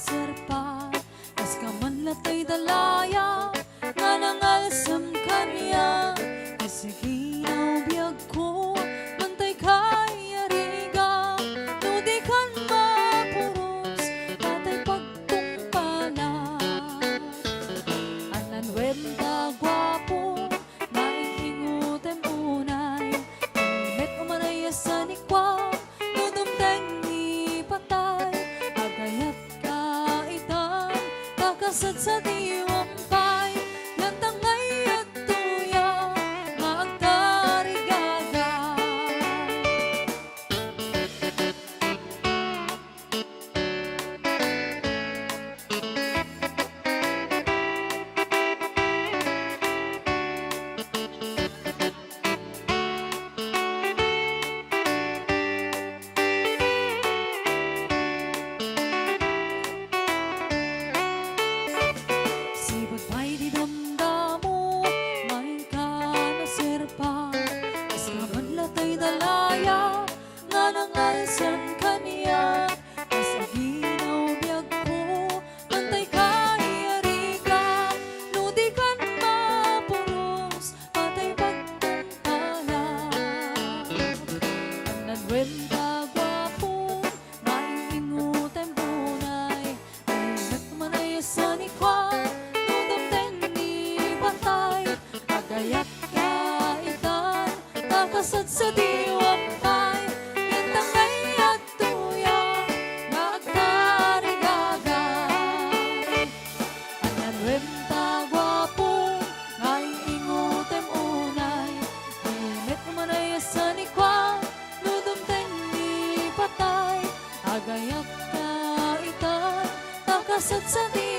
serpa kas kaman latay dalaya nga nangalsam kaniya isiginaw biyag ko mantay kay ariga no di kan mapuros patay pagtungpala anan wemta gwapo maingingutem unay met umanay sa nikwa no dumteng ni patay agayat kaitan kakasad sa diwampay lantangay at tuya maagtarigagay sibag may di damdamo main ka na serpa kas kaman latay dalaya nga nangalsam kaniya kas aginaw biyag ko mantay kay ariga no di kan mapuros patay pagtungpala anan wemta gwapo maingingutem unay met umanay sa nikwa agayat kaitan kakasad sa diwampay itangay at tuya nga agtarigagay anan wemta gwapo ngay ingutem unay met umanay sa nikwa nudumteng ni patay agayat kaitan kakasad sa diwampay